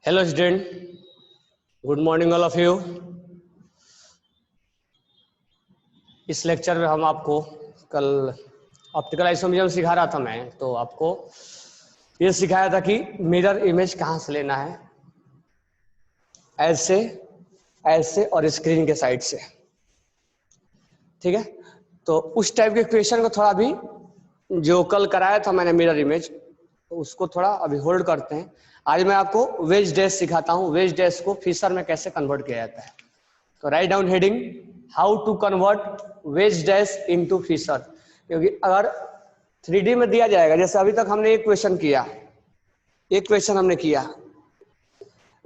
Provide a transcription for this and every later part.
Hello student, good morning all of you. इस lecture में हम आपको कल ऑप्टिकल आइसोमेरिज्म सिखा रहा था मैं, तो आपको ये सिखाया था कि मिरर इमेज कहाँ से लेना है, ऐसे ऐसे और स्क्रीन के साइड से, ठीक है। तो उस टाइप के क्वेश्चन को थोड़ा भी जो कल कराया था मैंने मिरर इमेज, तो उसको थोड़ा अभी होल्ड करते हैं। आज मैं आपको वेज डैश सिखाता हूँ, वेज डैश को फिशर में कैसे कन्वर्ट किया जाता है। तो write down heading, how to convert wedge dash into Fischer. क्योंकि अगर 3D में दिया जाएगा, जैसे अभी तक हमने एक क्वेश्चन किया, एक क्वेश्चन हमने किया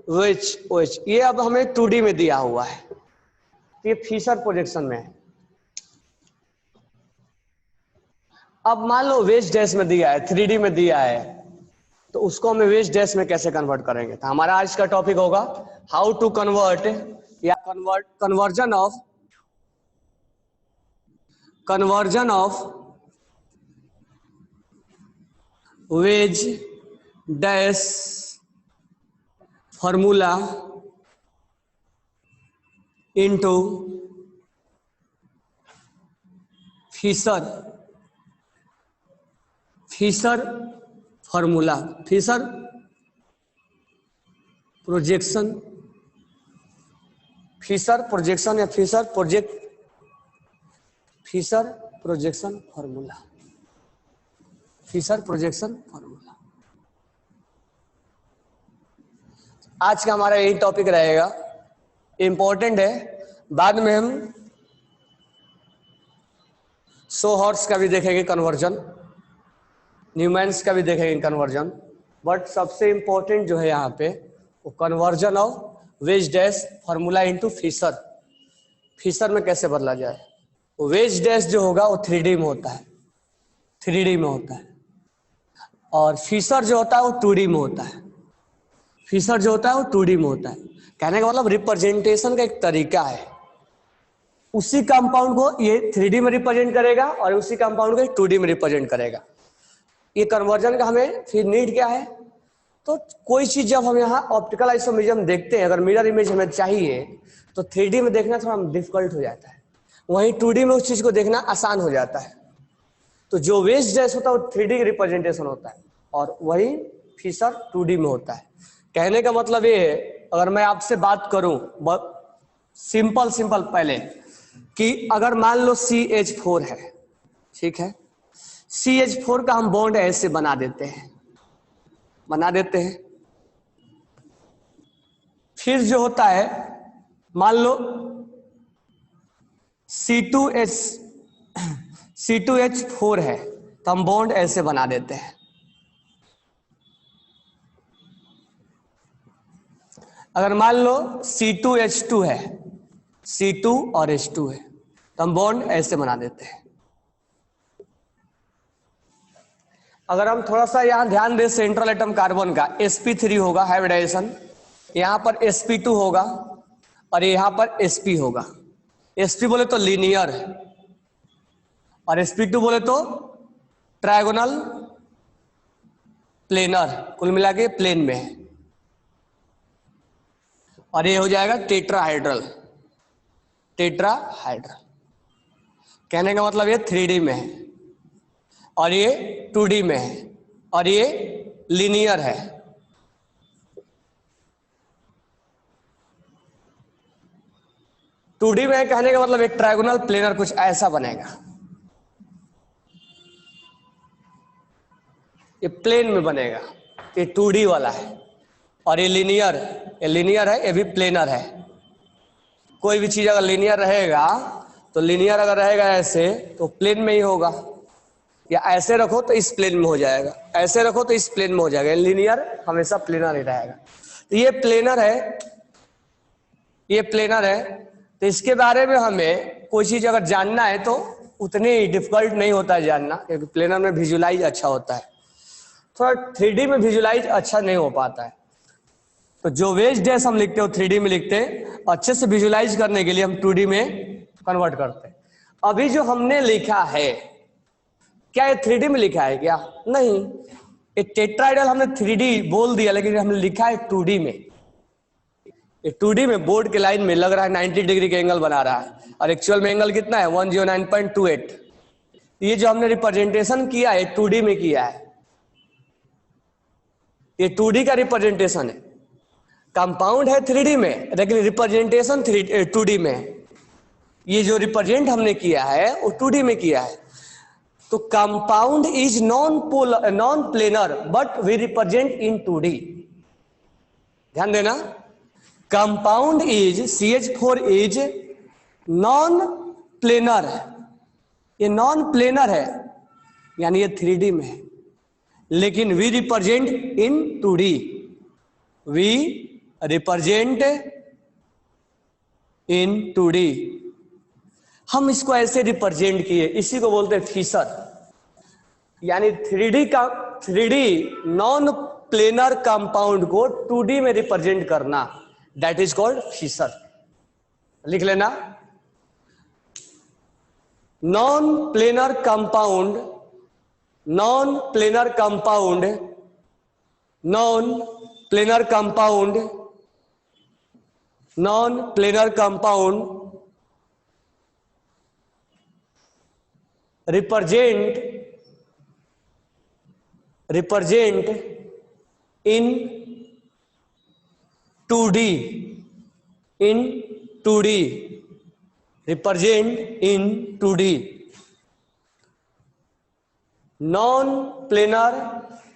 वेज वेज, ये अब हमें 2D में दिया हुआ है, ये फिशर प्रोजेक्शन में है। अब मान लो वेज डैश में दिया है, 3D में दिया है, तो उसको हमें वेज डैश में कैसे कन्वर्ट करेंगे। तो हमारा आज का टॉपिक होगा हाउ टू कन्वर्ट या conversion of wedge dash formula into Fischer formula, Fischer projection या फिशर प्रोजेक्शन फॉर्मूला, आज का हमारा यही टॉपिक रहेगा, इंपॉर्टेंट है। बाद में हम सो हॉर्स का भी देखेंगे कन्वर्जन, न्यूमैन्स का भी देखेंगे कन्वर्जन, बट सबसे इंपॉर्टेंट जो है यहाँ पे वो conversion of wedge dash formula into Fischer में कैसे बदला जाए। वेज डैश जो होगा वो 3D में होता है, और फिशर जो होता है वो 2D में होता है। कहने का मतलब रिप्रेजेंटेशन का एक तरीका है, उसी कंपाउंड को ये 3D में रिप्रेजेंट करेगा और उसी कंपाउंड को 2D में रिप्रेजेंट करेगा। ये कन्वर्जन का हमें फिर नीड क्या है, तो कोई चीज जब हम यहाँ ऑप्टिकल आइसोमेरिज्म देखते हैं, अगर मिरर इमेज हमें चाहिए तो 3D में देखना थोड़ा डिफिकल्ट हो जाता है, वहीं 2D में उस चीज को देखना आसान हो जाता है। तो जो वेज डैश होता है वो 3D रिप्रेजेंटेशन होता है और वही फिशर 2D में होता है। कहने का मतलब ये है, अगर मैं आपसे बात करूं सिंपल पहले कि अगर मान लो CH4 है, ठीक है, CH4 का हम बॉन्ड ऐसे बना देते हैं, फिर जो होता है मान लो C2H4 है, तो हम बॉन्ड ऐसे बना देते हैं। अगर मान लो C2H2 है, C2 और H2 है, तो हम बॉन्ड ऐसे बना देते हैं। अगर हम थोड़ा सा यहाँ ध्यान दें, सेंट्रल एटम कार्बन का sp3 होगा हाइब्रिडाइजेशन, यहाँ पर sp2 होगा और यहाँ पर sp होगा। sp बोले तो लीनियर और sp2 बोले तो ट्रायगोनल प्लेनर, कुल मिला के प्लेन में है, और ये हो जाएगा टेट्राहाइड्रल। कहने का मतलब ये 3D में है और ये 2D में है और ये लीनियर है। टू डी में कहने का मतलब एक ट्रायगोनल प्लेनर कुछ ऐसा बनेगा, ये प्लेन में बनेगा, ये 2D वाला है, और ये लीनियर है, ये भी प्लेनर है। कोई भी चीज अगर लीनियर रहेगा तो लीनियर अगर रहेगा ऐसे तो प्लेन में ही होगा, या ऐसे रखो तो इस प्लेन में हो जाएगा, ऐसे रखो तो इस प्लेन में हो जाएगा। लीनियर हमेशा प्लेनर ही रहेगा। तो ये प्लेनर है, तो इसके बारे में हमें कोई चीज अगर जानना है तो उतनी डिफिकल्ट नहीं होता है जानना, क्योंकि प्लेनर में विजुलाइज अच्छा होता है, थोड़ा 3D में विजुलाइज अच्छा नहीं हो पाता है। तो जो वेज डैश हम लिखते हो 3D में लिखते हैं, अच्छे से विजुलाइज करने के लिए हम 2D में कन्वर्ट करते हैं। अभी जो हमने लिखा है, क्या ये 3D में लिखा है क्या? नहीं, ये टेट्राहेड्रल हमने 3D बोल दिया, लेकिन हमने लिखा है 2D में। ये 2D में बोर्ड के लाइन में लग रहा है 90 डिग्री के एंगल बना रहा है, और एक्चुअल में एंगल कितना है 109.28। ये जो हमने रिप्रेजेंटेशन किया है 2D में किया है, ये 2D का रिप्रेजेंटेशन है। कंपाउंड है 3D में, लेकिन रिप्रेजेंटेशन 2D में है। ये जो रिप्रेजेंट हमने किया है वो 2D में किया है। तो compound is non planar but we represent in 2D। ध्यान देना, compound is CH4 is non planar है, ये नॉन प्लेनर है, यानी ये 3D में है, लेकिन we represent in 2D। We represent in 2D। हम इसको ऐसे रिप्रेजेंट किए, इसी को बोलते हैं फिशर, यानी 3D नॉन प्लेनर कंपाउंड को 2D में रिप्रेजेंट करना, दैट इज कॉल्ड फिशर। लिख लेना, non planar compound, non planar compound, non planar compound, non planar compound represent in 2D, in 2D, represent in 2D, non-planar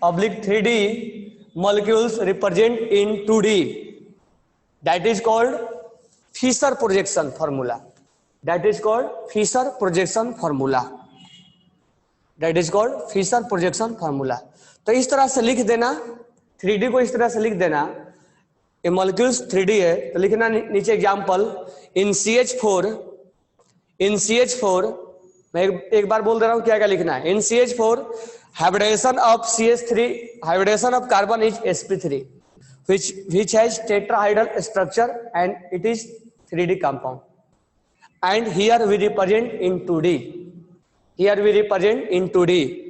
oblique 3D molecules represent in 2D, that is called Fisher projection formula, that is called Fisher projection formula, that is called Fisher projection formula। तो इस तरह से लिख देना, 3D को इस तरह से लिख देना, ये मॉलिक्यूल्स 3D है तो लिखना नीचे एग्जांपल, इन CH4 मैं एक बार बोल दे रहा हूं क्या क्या लिखना है। In CH4 hybridisation of CH3, hybridisation of carbon is sp3 which has tetrahedral structure and it is 3D compound, and here we represent in 2D, here we represent in 2D,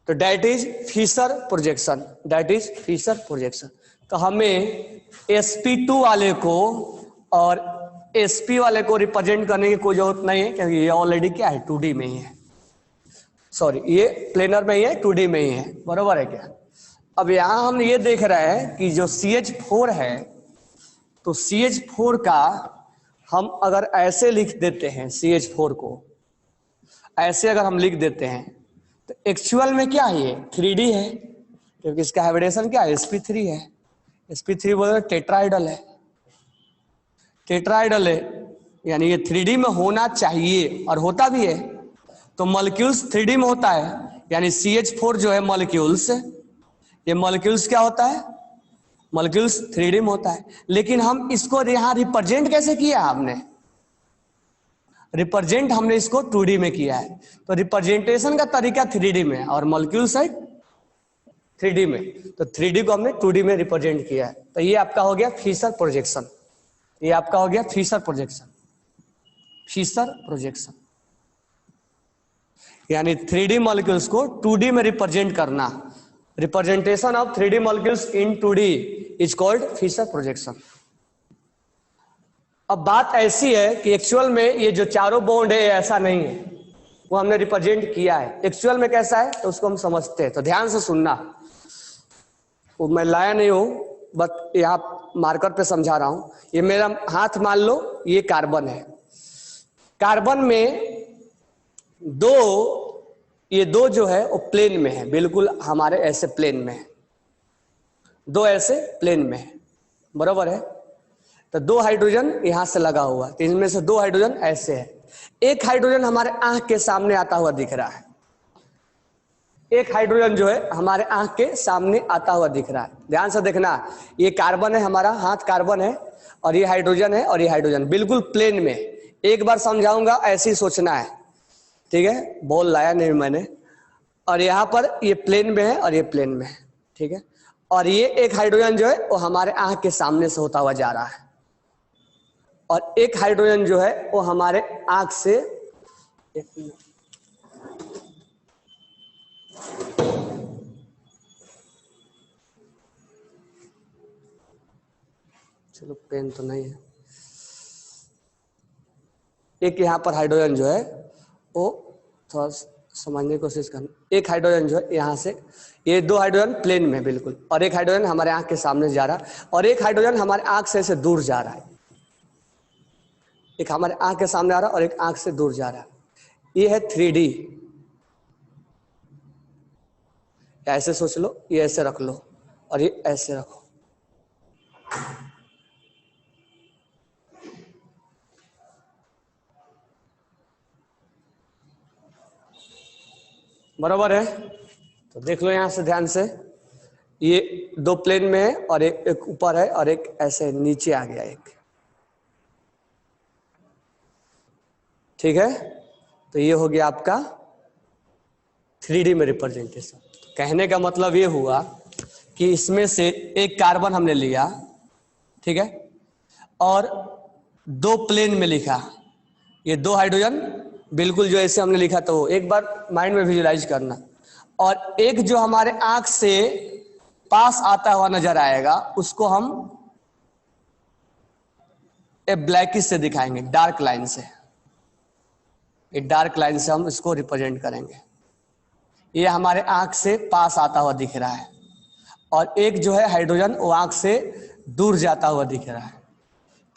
तो that is Fisher projection, that is Fisher projection। तो हमें sp2 वाले को और sp वाले को represent करने की कोई जरूरत नहीं है, क्योंकि ये ऑलरेडी क्या है 2D में ही है, सॉरी ये प्लेनर में ही है, 2D में ही है, बरोबर है क्या। अब यहां हम ये देख रहे हैं कि जो CH4 है, तो CH4 का हम अगर ऐसे लिख देते हैं, CH4 को ऐसे अगर हम लिख देते हैं तो एक्चुअल में क्या है, ये 3D है, क्योंकि इसका हाइब्रिडेशन क्या है sp3 है। sp3 बोले टेट्राहेड्रल है, टेट्राहेड्रल है, यानी ये 3D में होना चाहिए और होता भी है। तो मॉलिक्यूल्स 3D में होता है, यानी CH4 जो है मॉलिक्यूल्स, ये मॉलिक्यूल्स क्या होता है, मॉलिक्यूल्स 3D में होता है। लेकिन हम इसको यहां रिप्रेजेंट कैसे किया, हमने रिप्रेजेंट हमने इसको 2D में किया है। तो रिप्रेजेंटेशन का तरीका 3D में और मॉलिक्यूल्स है 3D में, तो 3D को हमने 2D में रिप्रेजेंट किया है। तो ये आपका हो गया फिशर प्रोजेक्शन, ये आपका हो गया फिशर प्रोजेक्शन, फिशर प्रोजेक्शन यानी 3D मॉलिक्यूल्स को 2D में रिप्रेजेंट करना, representation of 3D molecules in 2D is called Fischer projection. अब बात ऐसी है कि एक्चुअल में ये जो चारों बॉन्ड है ऐसा नहीं है, वो हमने रिप्रेजेंट किया है। एक्चुअल में कैसा है तो उसको हम समझते हैं, तो ध्यान से सुनना, वो मैं लाया नहीं हूं, बट यहाँ मार्कर पे समझा रहा हूं। ये मेरा हाथ मान लो, ये कार्बन है, कार्बन में ये दो जो है वो प्लेन में है, बिल्कुल हमारे ऐसे प्लेन में है, दो ऐसे प्लेन में है, बराबर है। तो 2 हाइड्रोजन यहां से लगा हुआ है, तो इनमें से 2 हाइड्रोजन ऐसे है, एक हाइड्रोजन हमारे आंख के सामने आता हुआ दिख रहा है, एक हाइड्रोजन जो है हमारे आंख के सामने आता हुआ दिख रहा है। ध्यान से देखना, ये कार्बन है, हमारा हाथ कार्बन है, और ये हाइड्रोजन है, और ये हाइड्रोजन बिल्कुल प्लेन में। एक बार समझाऊंगा, ऐसे ही सोचना है, ठीक है, बॉल लाया नहीं मैंने। और यहाँ पर ये प्लेन में है और ये प्लेन में है, ठीक है। और ये एक हाइड्रोजन जो है वो हमारे आंख के सामने से होता हुआ जा रहा है, और एक हाइड्रोजन जो है वो हमारे आंख से चलो पेन तो नहीं है। एक यहाँ पर हाइड्रोजन जो है वो थोड़ा समझने की कोशिश करना। एक हाइड्रोजन जो है यहाँ से, ये दो हाइड्रोजन प्लेन में बिल्कुल, और एक हाइड्रोजन हमारे आंख के सामने जा रहा है, और एक हाइड्रोजन हमारे आंख से दूर जा रहा है। एक हमारे आंख के सामने आ रहा है और एक आंख से दूर जा रहा है। ये है 3D। ऐसे सोच लो, ये ऐसे रख लो और ये ऐसे रखो। बराबर है? तो देख लो यहां से ध्यान से, ये दो प्लेन में है और एक ऊपर है और एक ऐसे नीचे आ गया एक। ठीक है, तो ये हो गया आपका 3D में रिप्रेजेंटेशन। तो कहने का मतलब ये हुआ कि इसमें से एक कार्बन हमने लिया, ठीक है, और दो प्लेन में लिखा, ये दो हाइड्रोजन बिल्कुल जो ऐसे हमने लिखा, तो एक बार माइंड में विजुलाइज करना। और एक जो हमारे आंख से पास आता हुआ नजर आएगा उसको हम ए ब्लैकिश से दिखाएंगे, डार्क लाइन से। एक डार्क लाइन से हम इसको रिप्रेजेंट करेंगे। ये हमारे आंख से पास आता हुआ दिख रहा है, और एक जो है हाइड्रोजन वो आंख से दूर जाता हुआ दिख रहा है।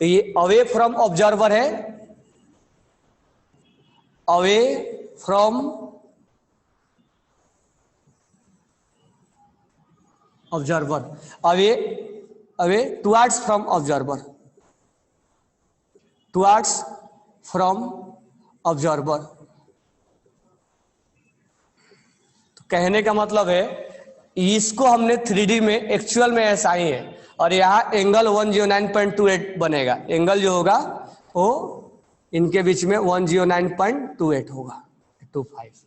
तो ये अवे फ्रॉम ऑब्जर्वर है, away from observer, away towards from observer, towards from observer. तो कहने का मतलब है इसको हमने 3D में एक्चुअल में ऐसा ही है, और यहाँ एंगल 109.28 बनेगा। एंगल जो होगा वो इनके बीच में 109.28 होगा, 25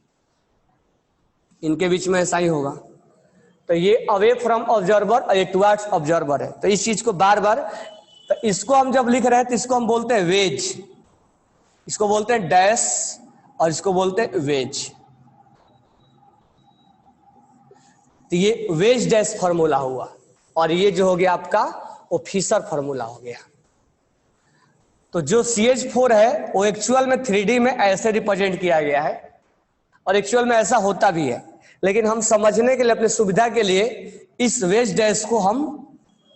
इनके बीच में ऐसा ही होगा। तो ये अवे फ्रॉम ऑब्जर्वर और ये टुवर्ड्स ऑब्जर्वर है। तो इस चीज को बार बार, तो इसको हम जब लिख रहे हैं तो इसको हम बोलते हैं वेज, इसको बोलते हैं डैश, और इसको बोलते हैं वेज। तो ये वेज डैश फॉर्मूला हुआ, और ये जो हो गया आपका वो फिशर फॉर्मूला हो गया। तो जो CH4 है वो एक्चुअल में 3D में ऐसे रिप्रेजेंट किया गया है, और एक्चुअल में ऐसा होता भी है, लेकिन हम समझने के लिए अपनी सुविधा के लिए इस वेज डैश को हम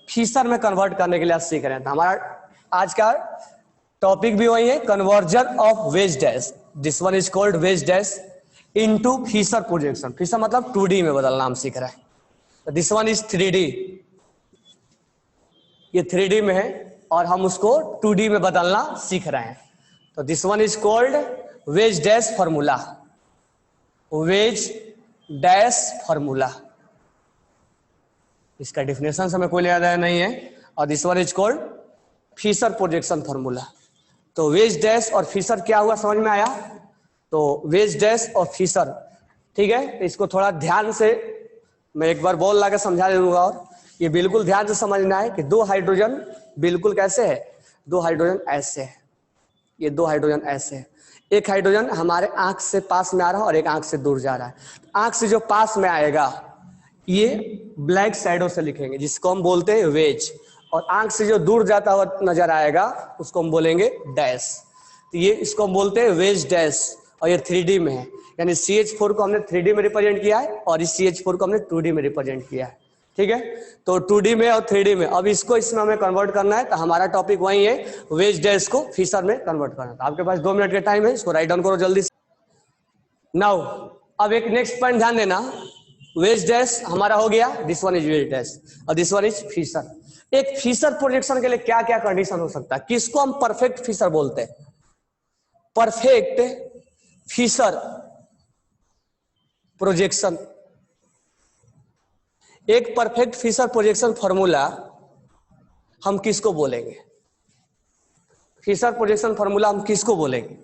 फिशर में कन्वर्ट करने के लिए आज सीख रहे हैं। तो हमारा आज का टॉपिक भी वही है, conversion of wedge dash. This one is called wedge dash into Fischer projection. Fischer मतलब 2D में बदलना हम सीख रहे हैं। तो दिस वन इज 3D, ये 3D में है और हम उसको 2D में बदलना सीख रहे हैं। तो this one is called wedge dash formula, wedge dash formula. इसका डिफिनेशन हमें कोई याद आया नहीं है। और this one is called Fischer projection formula. तो वेज डैश और फिशर क्या हुआ समझ में आया? तो वेज डैश और फिशर, ठीक है। तो इसको थोड़ा ध्यान से मैं एक बार बॉल लाकर समझा दूंगा, और ये बिल्कुल ध्यान से समझना है कि दो हाइड्रोजन बिल्कुल कैसे है, दो हाइड्रोजन ऐसे है, ये दो हाइड्रोजन ऐसे है। एक हाइड्रोजन हमारे आंख से पास में आ रहा है और एक आंख से दूर जा रहा है। आंख से जो पास में आएगा ये ब्लैक शैडो से लिखेंगे, जिसको हम बोलते हैं वेज, और आंख से जो दूर जाता हुआ नजर आएगा उसको हम बोलेंगे डैश। तो ये इसको हम बोलते हैं वेज डैश, और ये 3D में है, यानी CH4 को हमने 3D में रिप्रेजेंट किया है और इस CH4 को हमने 2D में रिप्रेजेंट किया है, ठीक है। तो 2D में और 3D में, अब इसको इसमें हमें कन्वर्ट करना है। तो हमारा टॉपिक वही है, वेज डैश को फिशर में कन्वर्ट करना। तो आपके पास 2 मिनट का टाइम है, इसको राइट डाउन करो जल्दी से। नाउ अब एक नेक्स्ट पॉइंट ध्यान देना, वेज डैश हमारा हो गया, this one is veg dash और दिस वन इज फिशर। एक फिशर प्रोजेक्शन के लिए क्या क्या कंडीशन हो सकता है, किसको हम परफेक्ट फिशर बोलते हैं? परफेक्ट फिशर प्रोजेक्शन, एक परफेक्ट फिशर प्रोजेक्शन फॉर्मूला हम किसको बोलेंगे? फिशर प्रोजेक्शन फॉर्मूला हम किसको बोलेंगे?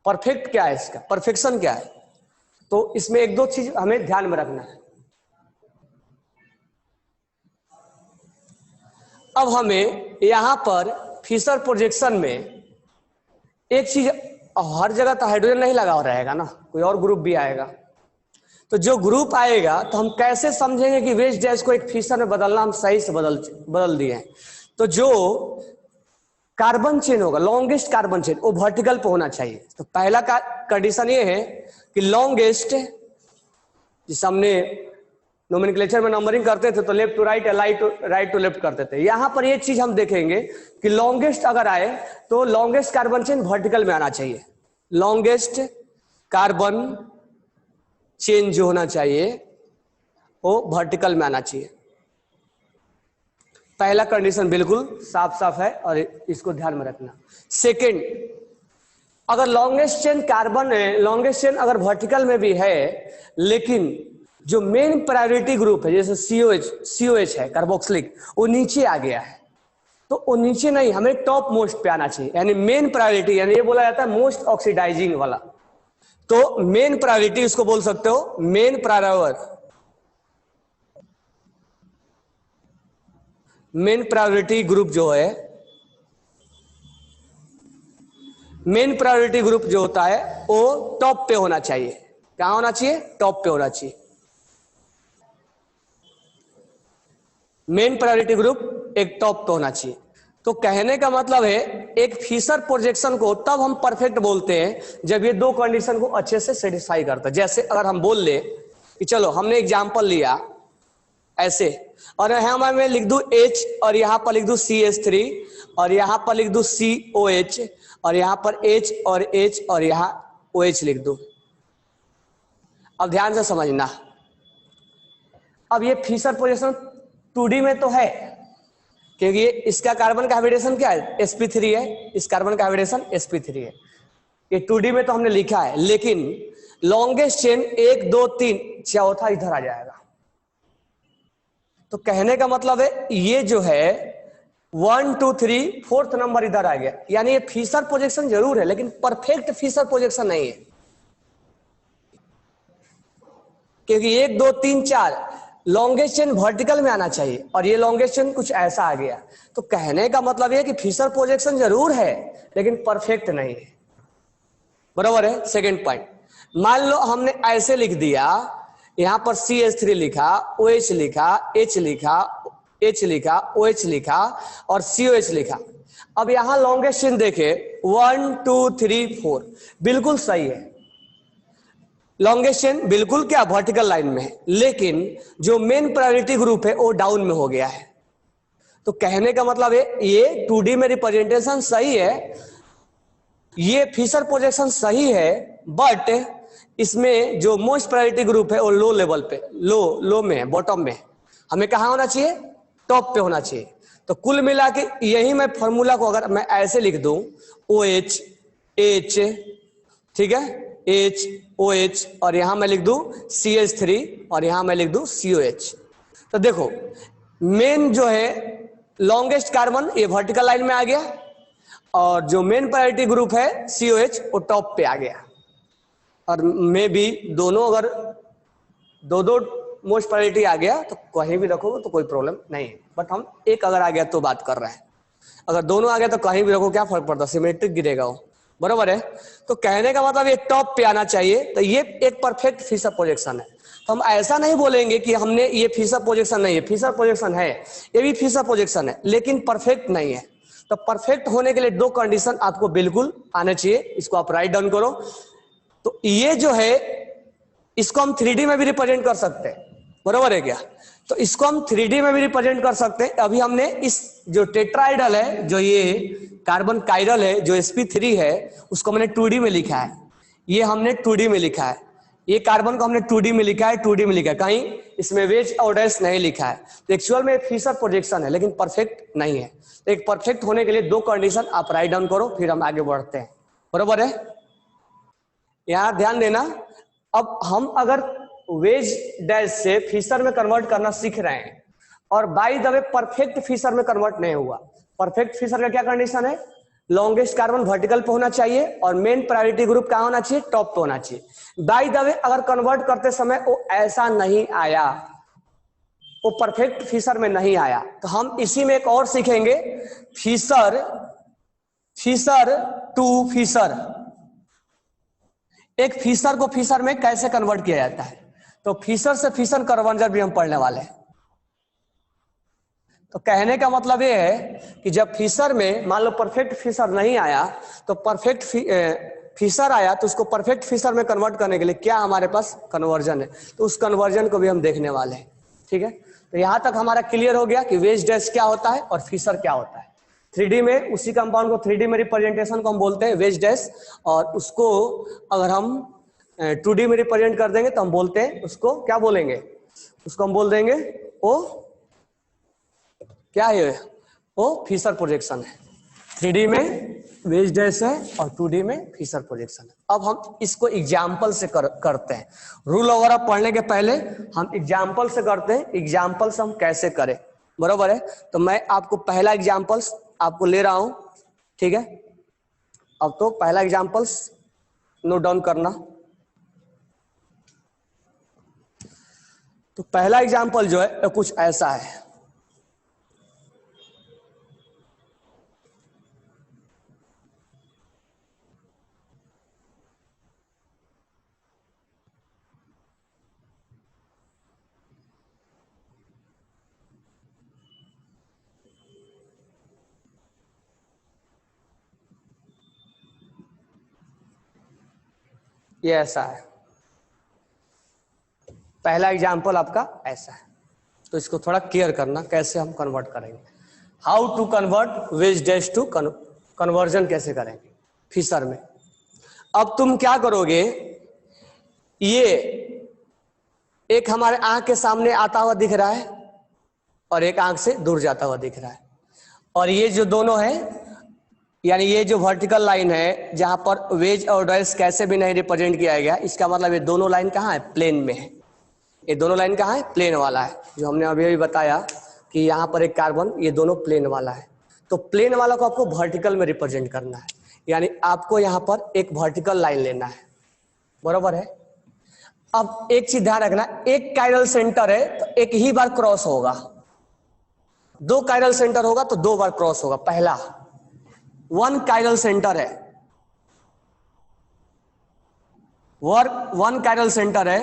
परफेक्ट क्या है, इसका परफेक्शन क्या है? तो इसमें एक दो चीज हमें ध्यान में रखना है। अब हमें यहां पर फिशर प्रोजेक्शन में एक चीज, हर जगह तो हाइड्रोजन नहीं लगा हो रहेगा ना, कोई और ग्रुप भी आएगा। तो जो ग्रुप आएगा तो हम कैसे समझेंगे कि वेज डैश को एक फिशर में बदलना हम सही से बदल दिए हैं? तो जो कार्बन चेन होगा, लॉन्गेस्ट कार्बन चेन, वो वर्टिकल पे होना चाहिए। तो पहला कंडीशन ये है कि लॉन्गेस्ट, जिसे हमने नोमेनक्लेचर में नंबरिंग करते थे तो लेफ्ट टू राइट या राइट टू लेफ्ट करते थे, यहां पर ये चीज हम देखेंगे कि लॉन्गेस्ट अगर आए तो लॉन्गेस्ट कार्बन चेन वर्टिकल में आना चाहिए। लॉन्गेस्ट कार्बन चेन जो होना चाहिए वो वर्टिकल में आना चाहिए। पहला कंडीशन बिल्कुल साफ साफ है और इसको ध्यान में रखना। सेकंड, अगर लॉन्गेस्ट चेन कार्बन है, लॉन्गेस्ट चेन अगर वर्टिकल में भी है, लेकिन जो मेन प्रायोरिटी ग्रुप है जैसे सीओएच है कार्बोक्सिलिक, वो नीचे आ गया है, तो वो नीचे नहीं, हमें टॉप मोस्ट पे आना चाहिए, यानी मेन प्रायोरिटी, यानी ये बोला जाता है मोस्ट ऑक्सीडाइजिंग वाला। तो मेन प्रायोरिटी इसको बोल सकते हो, मेन प्रायोरिटी ग्रुप जो है, मेन प्रायोरिटी ग्रुप जो होता है वो टॉप पे होना चाहिए। कहां होना चाहिए? टॉप पे होना चाहिए। मेन प्रायोरिटी ग्रुप एक टॉप पे होना चाहिए। तो कहने का मतलब है एक फिशर प्रोजेक्शन को तब हम परफेक्ट बोलते हैं जब ये दो कंडीशन को अच्छे से सेटिस्फाई करता है। जैसे अगर हम बोल ले कि चलो हमने एग्जांपल लिया ऐसे, और यहां मैं लिख दूं H और यहां पर लिख दूं CH3 और यहां पर लिख दूं COH और यहां पर H और H और यहां OH लिख दूं। अब ध्यान से समझना, अब ये फिशर पोजीशन 2D में तो है, क्योंकि ये इसका कार्बन का हाइब्रिडेशन क्या है? sp3 है, इस कार्बन का हाइब्रिडेशन sp3 है। ये 2D में तो हमने लिखा है, लेकिन लॉन्गेस्ट चेन 1 2 3 चौथा इधर आ जाएगा। तो कहने का मतलब है ये जो है 1 2 3 4th नंबर इधर आ गया, यानी ये फिशर प्रोजेक्शन जरूर है लेकिन परफेक्ट फिशर प्रोजेक्शन नहीं है, क्योंकि 1 2 3 4 लॉन्गेस्ट चेन वर्टिकल में आना चाहिए और ये लॉन्गेस्ट चेन कुछ ऐसा आ गया। तो कहने का मतलब ये कि फिशर प्रोजेक्शन जरूर है लेकिन परफेक्ट नहीं है। बराबर है। सेकंड पॉइंट, मान लो हमने ऐसे लिख दिया, यहां पर CH3 लिखा, OH लिखा, H लिखा, H लिखा, OH लिखा और COH लिखा। अब यहां लॉन्गेस्ट चेन देखे 1 2 3 4 बिल्कुल सही है, लॉन्गेस्ट चेन बिल्कुल क्या वर्टिकल लाइन में है, लेकिन जो मेन प्रायोरिटी ग्रुप है वो डाउन में हो गया है। तो कहने का मतलब है ये 2D में रिप्रेजेंटेशन सही है, ये फिशर प्रोजेक्शन सही है, बट इसमें जो मोस्ट प्रायोरिटी ग्रुप है वो लो लेवल पे, लो में है, बॉटम में। हमें कहां होना चाहिए? टॉप पे होना चाहिए। तो कुल मिला के यही मैं फॉर्मूला को अगर मैं ऐसे लिख दूं OH H, ठीक है, H OH और यहां मैं लिख दूं CH3 और यहां मैं लिख दूं COH। तो देखो मेन जो है लॉन्गेस्ट कार्बन ये वर्टिकल लाइन में आ गया और जो मेन प्रायोरिटी ग्रुप है COH वो टॉप पे आ गया। और मे भी दोनों अगर दो मोस्ट प्रायोरिटी आ गया तो कहीं भी रखोगे तो कोई प्रॉब्लम नहीं है, बट हम एक अगर आ गया तो बात कर रहे हैं। अगर दोनों आ गया तो कहीं भी रखो क्या फर्क पड़ता, सिमेट्रिक गिरेगा वो। बराबर है। तो कहने का मतलब ये टॉप पे आना चाहिए, तो ये एक परफेक्ट फिशर प्रोजेक्शन है। तो हम ऐसा नहीं बोलेंगे कि हमने ये फिशर प्रोजेक्शन नहीं है, फिशर प्रोजेक्शन है, ये भी फिशर प्रोजेक्शन है लेकिन परफेक्ट नहीं है। तो परफेक्ट होने के लिए दो कंडीशन आपको बिल्कुल आने चाहिए, इसको आप राइट डाउन करो। तो ये जो है इसको हम 3D में भी रिप्रेजेंट कर सकते हैं, बराबर है क्या? तो इसको हम 3D में भी रिप्रेजेंट कर सकते हैं। अभी हमने इस जो टेट्राइडल है, जो ये कार्बन काइरल है, जो sp3 है, उसको हमने 2D में लिखा है, ये हमने 2D में लिखा है, ये कार्बन को हमने 2D में लिखा है, 2D में लिखा है, कहीं इसमें वेज और डैश नहीं लिखा है। तो एक्चुअल में फिशर प्रोजेक्शन है लेकिन परफेक्ट नहीं है। तो एक परफेक्ट होने के लिए दो कंडीशन आप राइट डाउन करो, फिर हम आगे बढ़ते हैं। बराबर है। यहां ध्यान देना, अब हम अगर वेज डैश से फिशर में कन्वर्ट करना सीख रहे हैं और by the way perfect Fischer में कन्वर्ट नहीं हुआ। परफेक्ट फिशर का क्या कंडीशन है? लॉन्गेस्ट कार्बन वर्टिकल पे होना चाहिए और मेन प्रायोरिटी ग्रुप कहां होना चाहिए? टॉप पे होना चाहिए। बाय द वे अगर कन्वर्ट करते समय वो ऐसा नहीं आया, वो परफेक्ट फिशर में नहीं आया, तो हम इसी में एक और सीखेंगे, फिशर टू फिशर। एक फिशर को फिशर में कैसे कन्वर्ट किया जाता है, तो फिशर से फिशर कन्वर्जन भी हम पढ़ने वाले हैं। तो कहने का मतलब ये है कि जब फिशर में मान लो परफेक्ट फिशर नहीं आया, तो परफेक्ट फिशर आया तो उसको परफेक्ट फिशर में कन्वर्ट करने के लिए क्या हमारे पास कन्वर्जन है, तो उस कन्वर्जन को भी हम देखने वाले हैं। ठीक है, तो यहां तक हमारा क्लियर हो गया कि वेज डैश क्या होता है और फिशर क्या होता है। 3D में उसी कंपाउंड को 3D में रिप्रेजेंटेशन को हम बोलते हैं वेज डैश, और उसको अगर हम 2D में रिप्रेजेंट कर देंगे तो हम बोलते हैं उसको क्या बोलेंगे, उसको हम बोल देंगे ओ क्या है, वो फिशर प्रोजेक्शन है। 3D में वेज डैश है और 2D में फिशर प्रोजेक्शन है। अब हम इसको एग्जाम्पल से करते हैं। रूल वगैरह पढ़ने के पहले हम एग्जाम्पल से करते हैं, एग्जाम्पल से हम कैसे करें, बरोबर है। तो मैं आपको पहला एग्जाम्पल्स आपको ले रहा हूं, ठीक है। अब तो पहला एग्जाम्पल्स नोट डाउन करना। तो पहला एग्जाम्पल जो है कुछ ऐसा है। ये ऐसा है, पहला एग्जाम्पल आपका ऐसा है। तो इसको थोड़ा क्लियर करना कैसे हम कन्वर्ट करेंगे, how to convert wedge dash to conversion कैसे करेंगे फिशर में। अब तुम क्या करोगे, ये एक हमारे आंख के सामने आता हुआ दिख रहा है और एक आंख से दूर जाता हुआ दिख रहा है, और ये जो दोनों है यानी ये जो वर्टिकल लाइन है जहां पर वेज और डैश कैसे भी नहीं रिप्रेजेंट किया गया, इसका मतलब ये दोनों लाइन कहाँ है, प्लेन में है। ये दोनों लाइन कहाँ है, प्लेन वाला है। जो हमने अभी अभी बताया कि यहाँ पर एक कार्बन, ये दोनों प्लेन वाला है। तो प्लेन वाला को आपको वर्टिकल में रिप्रेजेंट करना है, यानी आपको यहाँ पर एक वर्टिकल लाइन लेना है, बरोबर है। अब एक चीज ध्यान रखना, एक कायरल सेंटर है तो एक ही बार क्रॉस होगा, दो कायरल सेंटर होगा तो दो बार क्रॉस होगा। पहला वन कायरल सेंटर है, वन कायरल सेंटर है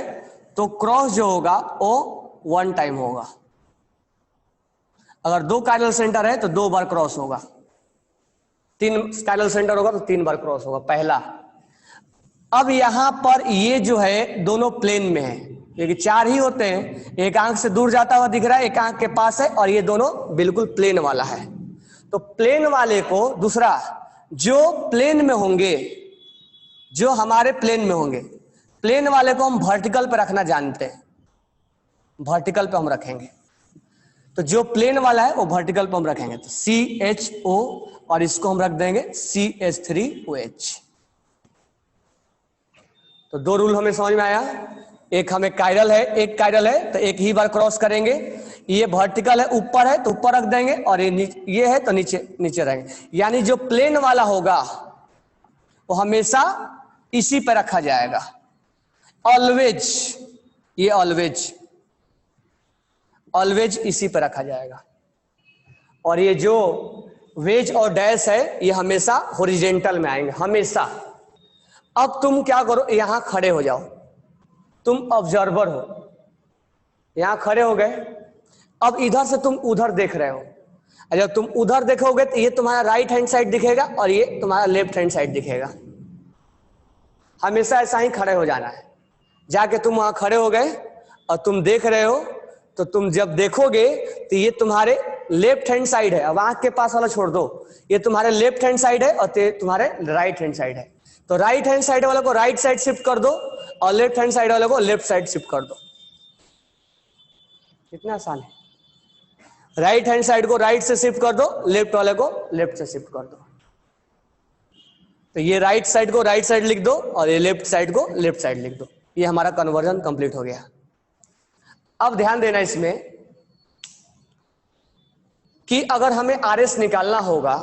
तो क्रॉस जो होगा वो वन टाइम होगा। अगर दो कायरल सेंटर है तो दो बार क्रॉस होगा, तीन कायरल सेंटर होगा तो तीन बार क्रॉस होगा, पहला। अब यहां पर ये जो है दोनों प्लेन में है, क्योंकि चार ही होते हैं, एक आंख से दूर जाता हुआ दिख रहा है, एक आंख के पास है, और ये दोनों बिल्कुल प्लेन वाला है। तो प्लेन वाले को, दूसरा जो प्लेन में होंगे, जो हमारे प्लेन में होंगे, प्लेन वाले को हम वर्टिकल पे रखना जानते हैं, वर्टिकल पे हम रखेंगे। तो जो प्लेन वाला है वो वर्टिकल पे हम रखेंगे, तो CHO और इसको हम रख देंगे CH3OH। तो दो रूल हमें समझ में आया, एक हमें कायरल है, एक कायरल है तो एक ही बार क्रॉस करेंगे, ये वर्टिकल है ऊपर है तो ऊपर रख देंगे, और ये है तो नीचे नीचे रहेंगे। यानी जो प्लेन वाला होगा वो हमेशा इसी पे रखा जाएगा, ऑलवेज, ये ऑलवेज ऑलवेज इसी पे रखा जाएगा। और ये जो वेज और डैश है ये हमेशा हॉरिजॉन्टल में आएंगे, हमेशा। अब तुम क्या करो, यहां खड़े हो जाओ, तुम ऑब्जर्वर हो, यहां खड़े हो गए। अब इधर से तुम उधर देख रहे हो, जब तुम उधर देखोगे तो ये तुम्हारा राइट हैंड साइड दिखेगा और ये तुम्हारा लेफ्ट हैंड साइड दिखेगा। हमेशा ऐसा ही खड़े हो जाना है। जाके तुम वहां खड़े हो गए और तुम देख रहे हो, तो तुम जब देखोगे तो ये तुम्हारे लेफ्ट हैंड साइड है। अब आंख के पास वाला छोड़ दो, ये तुम्हारे लेफ्ट हैंड साइड है और तुम्हारे राइट हैंड साइड है। तो राइट हैंड साइड वाले को राइट साइड शिफ्ट कर दो और लेफ्ट हैंड साइड वाले को लेफ्ट साइड शिफ्ट कर दो। कितना आसान है। राइट हैंड साइड को राइट से शिफ्ट कर दो, लेफ्ट वाले को लेफ्ट से शिफ्ट कर दो। तो ये राइट साइड को राइट साइड लिख दो और ये लेफ्ट साइड को लेफ्ट साइड लिख दो। ये हमारा कन्वर्जन कंप्लीट हो गया। अब ध्यान देना इसमें कि अगर हमें RS निकालना होगा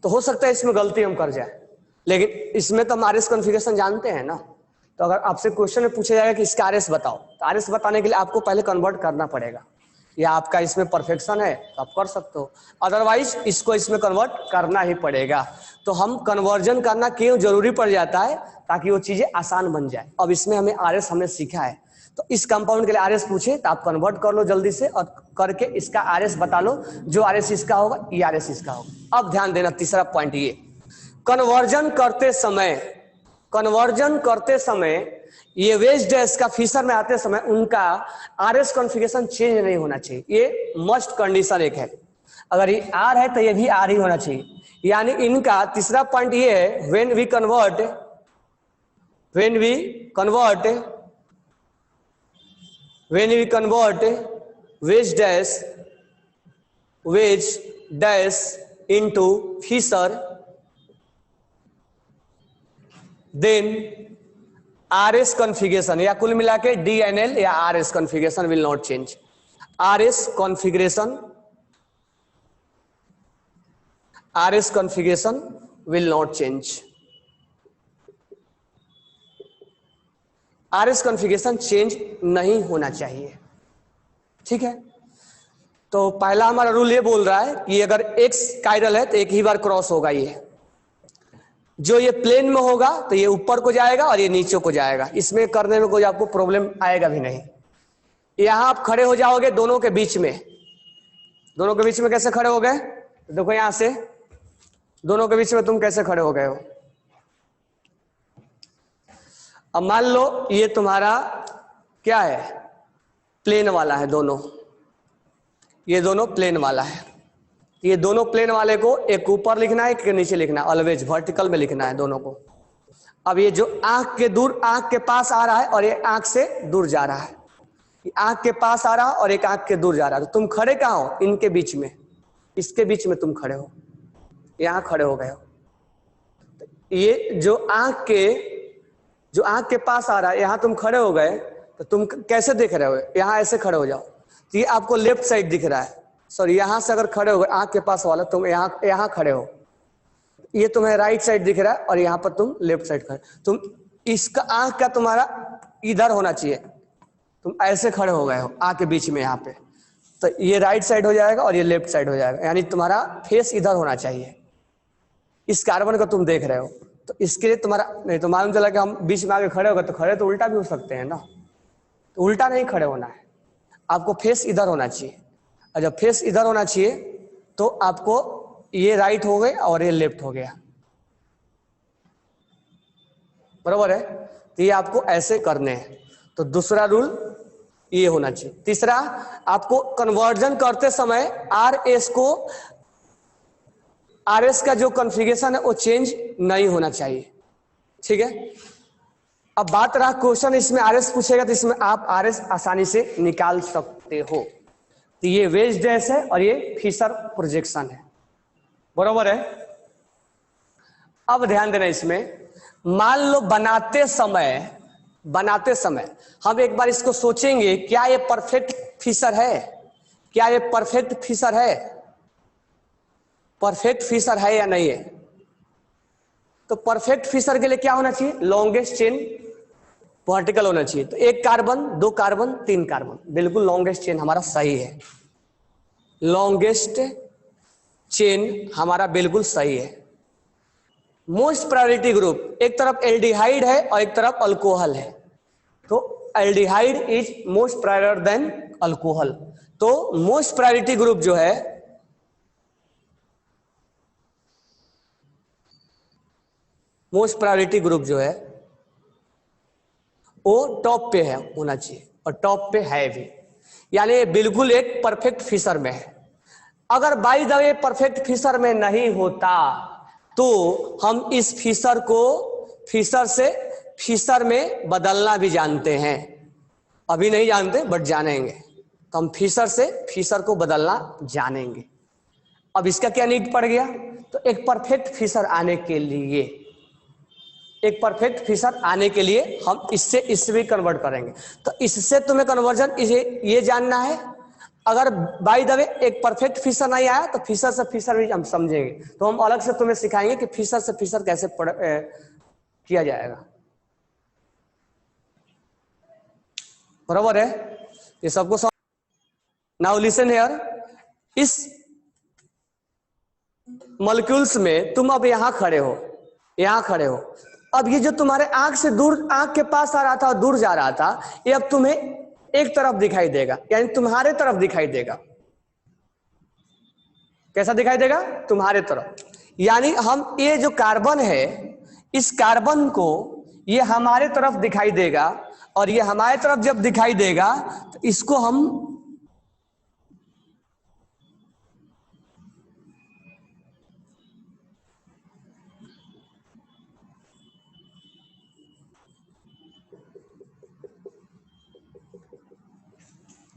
तो हो सकता है इसमें गलती हम कर जाए, लेकिन इसमें तो हम RS कॉन्फ़िगरेशन जानते हैं ना। तो अगर आपसे क्वेश्चन में पूछा जाएगा कि इसका RS बताओ, तो RS बताने के लिए आपको पहले कन्वर्ट करना पड़ेगा, या आपका इसमें परफेक्शन है तो आप कर सकते हो, अदरवाइज इसको इसमें कन्वर्ट करना ही पड़ेगा। तो हम कन्वर्जन करना क्यों जरूरी पड़ जाता है, ताकि वो चीजें आसान बन जाए। अब इसमें हमें RS हमने सीखा है, तो इस कंपाउंड के लिए आरएस पूछे तो आप कन्वर्ट कर लो जल्दी से और करके इसका आरएस बता लो, जो आरएस इसका होगा ये आरएस इसका होगा। अब ध्यान देना तीसरा पॉइंट, ये कन्वर्जन करते समय ये वेज डैश का फिशर में आते समय उनका आरएस कॉन्फ़िगरेशन चेंज नहीं होना चाहिए, ये मस्ट कंडीशन एक है। अगर ये आर है तो ये भी आर ही होना चाहिए। यानी इनका तीसरा पॉइंट ये है, when we convert wedge dash into Fischer, then RS configuration या कुल मिला के डीएनएल या RS configuration will not change. RS configuration will not change. RS configuration change नहीं होना चाहिए, ठीक है। तो पहला हमारा रूल ये बोल रहा है कि अगर एक्स कायरल है तो एक ही बार क्रॉस होगा, ये जो ये प्लेन में होगा तो ये ऊपर को जाएगा और ये नीचे को जाएगा, इसमें करने में कोई आपको प्रॉब्लम आएगा भी नहीं। यहां आप खड़े हो जाओगे दोनों के बीच में, कैसे खड़े हो गए देखो, यहां से दोनों के बीच में तुम कैसे खड़े हो गए हो। अब मान लो ये तुम्हारा क्या है, प्लेन वाला है, ये दोनों प्लेन वाला है। ये दोनों प्लेन वाले को एक ऊपर लिखना है, एक नीचे लिखना है, ऑलवेज वर्टिकल में लिखना है दोनों को। अब ये जो आंख के पास आ रहा है और ये आंख से दूर जा रहा है, ये आंख के पास आ रहा है और एक आंख के दूर जा रहा है, तो तुम खड़े कहाँ हो, इनके बीच में, इसके बीच में तुम खड़े हो, यहां खड़े हो गए हो। ये जो आंख के पास आ रहा है, यहां तुम खड़े हो गए, तो तुम कैसे देख रहे हो, यहां ऐसे खड़े हो जाओ, तो ये आपको लेफ्ट साइड दिख रहा है। सॉरी, यहां से अगर खड़े हो गए आंख के पास वाला, तुम यहां खड़े हो, ये तुम्हें राइट साइड दिख रहा है और यहां पर तुम लेफ्ट साइड खड़े, तुम इसका आंख का तुम्हारा इधर होना चाहिए, तुम ऐसे खड़े हो गए हो आंख के बीच में यहाँ पे, तो ये राइट साइड हो जाएगा और ये लेफ्ट साइड हो जाएगा, यानी तुम्हारा फेस इधर होना चाहिए। इस कार्बन को तुम देख रहे हो, तो इसके लिए तुम्हारा, नहीं तो मालूम चला कि हम बीच में आगे खड़े हो गए, तो खड़े तो उल्टा भी हो सकते हैं ना, तो उल्टा नहीं खड़े होना है, आपको फेस इधर होना चाहिए। और जब फेस इधर होना चाहिए तो आपको ये राइट हो गए और ये लेफ्ट हो गया, बराबर है। तो ये आपको ऐसे करने हैं, तो दूसरा रूल ये होना चाहिए। तीसरा, आपको कन्वर्जन करते समय आरएस का जो कॉन्फ़िगरेशन है वो चेंज नहीं होना चाहिए, ठीक है। अब बात रहा क्वेश्चन, इसमें आरएस पूछेगा तो इसमें आप आरएस आसानी से निकाल सकते हो। तो ये वेज डैश है और ये फिशर प्रोजेक्शन है, बराबर है। अब ध्यान देना, इसमें मान लो बनाते समय हम एक बार इसको सोचेंगे, क्या ये परफेक्ट फिशर है या नहीं है। तो परफेक्ट फिशर के लिए क्या होना चाहिए, लॉन्गेस्ट चेन वर्टिकल होना चाहिए। तो एक कार्बन, दो कार्बन, तीन कार्बन, बिल्कुल लॉन्गेस्ट चेन हमारा सही है, लॉन्गेस्ट चेन हमारा बिल्कुल सही है। मोस्ट प्रायोरिटी ग्रुप, एक तरफ एल्डिहाइड है और एक तरफ अल्कोहल है, तो aldehyde is most prior than alcohol. तो मोस्ट प्रायोरिटी ग्रुप जो है वो टॉप पे है होना चाहिए, और टॉप पे है भी, यानी बिल्कुल एक परफेक्ट फिशर में है। अगर by the way perfect Fischer में नहीं होता तो हम इस फिशर को फिशर से फिशर में बदलना भी जानते हैं, अभी नहीं जानते बट जानेंगे, तो हम फिशर से फिशर को बदलना जानेंगे। अब इसका क्या नीड पड़ गया, तो एक परफेक्ट फिशर आने के लिए हम इससे भी कन्वर्ट करेंगे। तो इससे तुम्हें कन्वर्जन ये जानना है, अगर बाय द वे एक परफेक्ट फिशर नहीं आया तो फिशर से फिशर भी हम समझेंगे, तो हम अलग से तुम्हें सिखाएंगे कि फिशर से फिशर कैसे किया जाएगा, बराबर है। ये सबको नाउ लिसन हियर, इस मॉलिक्यूल्स में तुम अब यहां खड़े हो, अब ये जो तुम्हारे आंख से दूर, आंख के पास आ रहा था और दूर जा रहा था, ये अब तुम्हें एक तरफ दिखाई देगा, यानी तुम्हारे तरफ दिखाई देगा। कैसा दिखाई देगा? तुम्हारे तरफ। यानी हम ये जो कार्बन है, इस कार्बन को ये हमारे तरफ दिखाई देगा, और ये हमारे तरफ जब दिखाई देगा तो इसको हम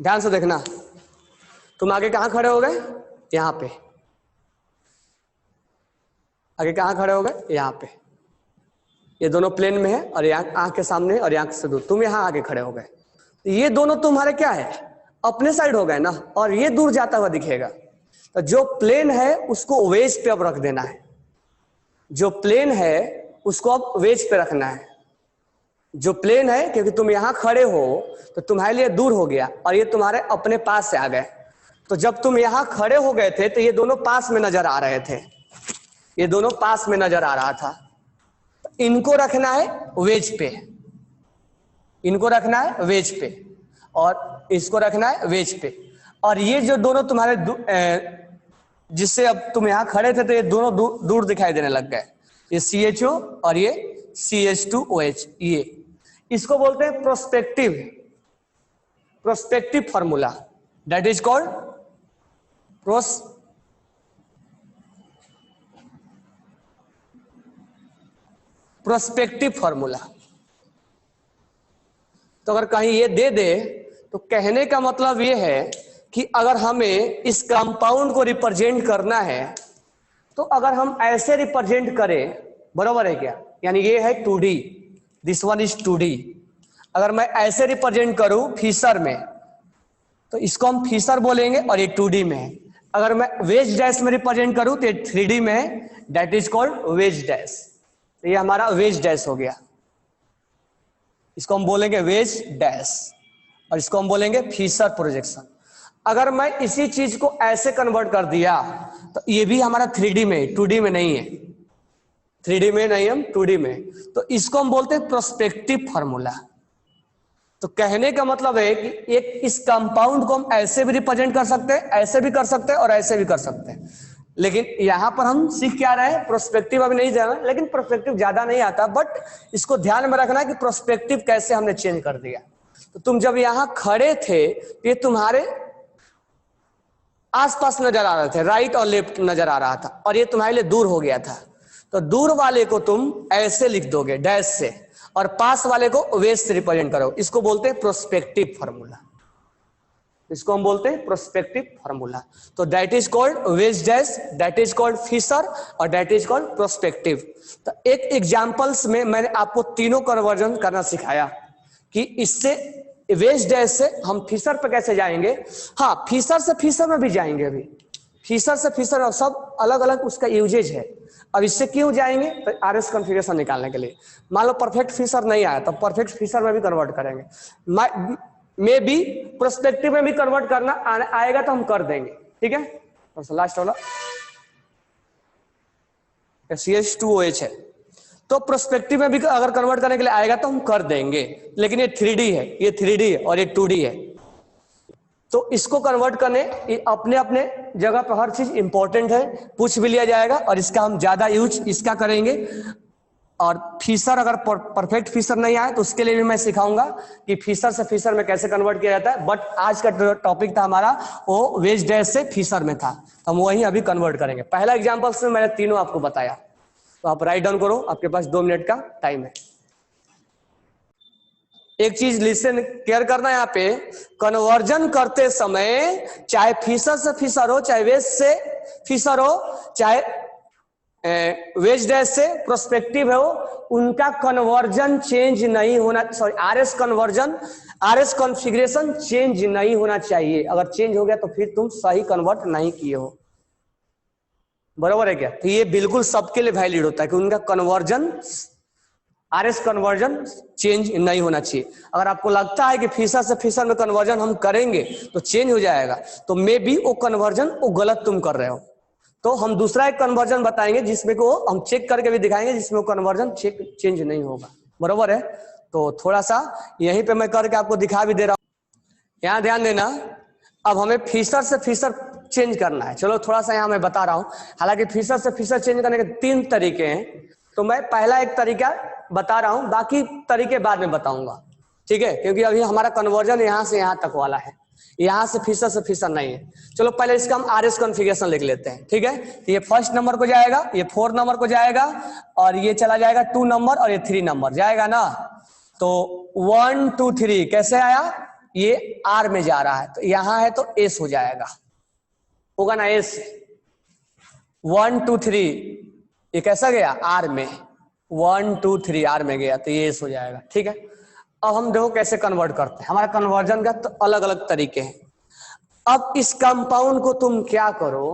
ध्यान से देखना, तुम आगे कहां खड़े हो गए? यहां पे। आगे कहां खड़े हो गए? यहां पे। ये दोनों प्लेन में है और आंख के सामने और आंख से दूर, तुम यहां आगे खड़े हो गए। ये दोनों तुम्हारे क्या है? अपने साइड हो गए ना, और ये दूर जाता हुआ दिखेगा। तो जो प्लेन है उसको वेज पे अब रख देना है। जो प्लेन है उसको अब वेज पे रखना है। जो प्लेन है, क्योंकि तुम यहां खड़े हो तो तुम्हारे लिए दूर हो गया, और ये तुम्हारे अपने पास से आ गए। तो जब तुम यहां खड़े हो गए थे तो ये दोनों पास में नजर आ रहे थे, ये दोनों पास में नजर आ रहा था। इनको रखना है वेज पे, इनको रखना है वेज पे, और इसको रखना है वेज पे। और ये जो दोनों तुम्हारे जिससे अब तुम यहां खड़े थे तो ये दोनों दूर दिखाई देने लग गए, ये CHO और ये CH2OH। ये इसको बोलते हैं prospective formula, that is called prospective formula. तो अगर कहीं ये दे दे तो कहने का मतलब ये है कि अगर हमें इस कंपाउंड को रिप्रेजेंट करना है तो अगर हम ऐसे रिप्रेजेंट करें, बराबर है क्या? यानी ये है 2D, this one is 2D। अगर मैं ऐसे रिप्रेजेंट करूं फिशर में तो इसको हम फिशर बोलेंगे, और ये 2D में है। अगर मैं वेज डैश में रिप्रेजेंट करूं तो ये 3D में है, that is called wedge dash. तो ये हमारा वेज डैश हो गया, इसको हम बोलेंगे वेज डैश, और इसको हम बोलेंगे फिशर प्रोजेक्शन। अगर मैं इसी चीज को ऐसे कन्वर्ट कर दिया तो ये भी हमारा 3D में, 2D में नहीं है, 3D में नहीं, हम 2D में। तो इसको हम बोलते हैं प्रोस्पेक्टिव फॉर्मूला। तो कहने का मतलब है कि एक इस कंपाउंड को हम ऐसे भी रिप्रेजेंट कर सकते हैं, ऐसे भी कर सकते हैं और ऐसे भी कर सकते हैं। लेकिन यहां पर हम सीख क्या रहे हैं? प्रोस्पेक्टिव अभी नहीं जाना, लेकिन प्रोस्पेक्टिव ज्यादा नहीं आता, बट इसको ध्यान में रखना कि प्रोस्पेक्टिव कैसे हमने चेंज कर दिया। तो तुम जब यहां खड़े थे तो ये तुम्हारे आसपास नजर आ रहे थे, राइट और लेफ्ट नजर आ रहा था, और ये तुम्हारे लिए दूर हो गया था। तो दूर वाले को तुम ऐसे लिख दोगे डैश से, और पास वाले को वेज से रिप्रेजेंट करो। इसको बोलते हैं प्रोस्पेक्टिव फॉर्मूला, इसको हम बोलते हैं प्रोस्पेक्टिव फॉर्मूला। तो that is called wedge dash, that is called Fischer, और दैट इज कॉल्ड प्रोस्पेक्टिव। तो एक एग्जांपल्स में मैंने आपको तीनों कन्वर्जन करना सिखाया कि इससे वेज डैश से हम फिशर पे कैसे जाएंगे। हाँ, फिशर से फिशर में भी जाएंगे, अभी फिशर से फिशर और सब अलग अलग उसका यूजेज है। अब इससे क्यों जाएंगे? तो RS कॉन्फ़िगरेशन निकालने के लिए। मान लो परफेक्ट फिशर नहीं आया तो परफेक्ट फिशर में भी कन्वर्ट करेंगे, मे भी प्रोस्पेक्टिव में भी कन्वर्ट करना आएगा तो हम कर देंगे, ठीक है। लास्ट वाला CH2OH है, तो प्रोस्पेक्टिव में भी अगर कन्वर्ट करने के लिए आएगा तो हम कर देंगे, लेकिन ये 3D है, ये 3D है और ये 2D है। तो इसको कन्वर्ट करने अपने अपने जगह पर हर चीज इंपॉर्टेंट है, पूछ भी लिया जाएगा, और इसका हम ज्यादा यूज इसका करेंगे। और फिशर अगर परफेक्ट फिशर नहीं आए तो उसके लिए भी मैं सिखाऊंगा कि फिशर से फिशर में कैसे कन्वर्ट किया जाता है। बट आज का टॉपिक था हमारा वो वेज डैश से फिशर में था, तो हम वही अभी कन्वर्ट करेंगे। पहला एग्जांपल में मैंने तीनों आपको बताया, तो आप राइट डाउन करो, आपके पास 2 मिनट का टाइम है। एक चीज लिसन केयर करना, यहाँ पे कन्वर्जन करते समय चाहे फिशर से फिशर हो, चाहे वेज से फिशर हो, चाहे वेज डैश से प्रोस्पेक्टिव हो, उनका कन्वर्जन चेंज नहीं होना, sorry RS conversion, RS configuration change नहीं होना चाहिए। अगर चेंज हो गया तो फिर तुम सही कन्वर्ट नहीं किए हो, बराबर है क्या। तो ये बिल्कुल सबके लिए वैलिड होता है कि उनका कन्वर्जन RS कन्वर्जन चेंज नहीं होना चाहिए। अगर आपको लगता है कि फिशर से फिशर में कन्वर्जन हम करेंगे तो चेंज हो जाएगा, तो मे बी वो कन्वर्जन वो गलत तुम कर रहे हो। तो हम दूसरा एक कन्वर्जन बताएंगे जिसमें को हम चेक करके भी दिखाएंगे जिसमें वो कन्वर्जन चेंज नहीं होगा, बरोबर है। तो थोड़ा सा यहीं पे मैं करके आपको दिखा भी दे रहा हूं, यहाँ ध्यान देना। अब हमें फिशर से फिशर चेंज करना है, चलो थोड़ा सा यहाँ मैं बता रहा हूं। हालांकि फिशर से फिशर चेंज करने के 3 तरीके हैं, तो मैं पहला एक तरीका बता रहा हूं, बाकी तरीके बाद में बताऊंगा, ठीक है, क्योंकि अभी हमारा कन्वर्जन यहाँ से यहाँ तक वाला है, यहाँ से फिशर नहीं है। चलो पहले इसका हम RS कॉन्फ़िगरेशन लिख लेते हैं, ठीक है। तो ये फर्स्ट नंबर को जाएगा, ये 4 नंबर को जाएगा, और ये चला जाएगा 2 नंबर, और ये 3 नंबर जाएगा ना। तो 1 2 3 कैसे आया, ये R में जा रहा है, तो यहाँ है तो S हो जाएगा, होगा ना S। 1 2 3 ये कैसा गया, R में, 1 2 3 R में गया, तो ये S हो जाएगा, ठीक है। अब हम देखो कैसे कन्वर्ट करते हैं, हमारा कन्वर्जन का तो अलग अलग तरीके हैं। अब इस कंपाउंड को तुम क्या करो,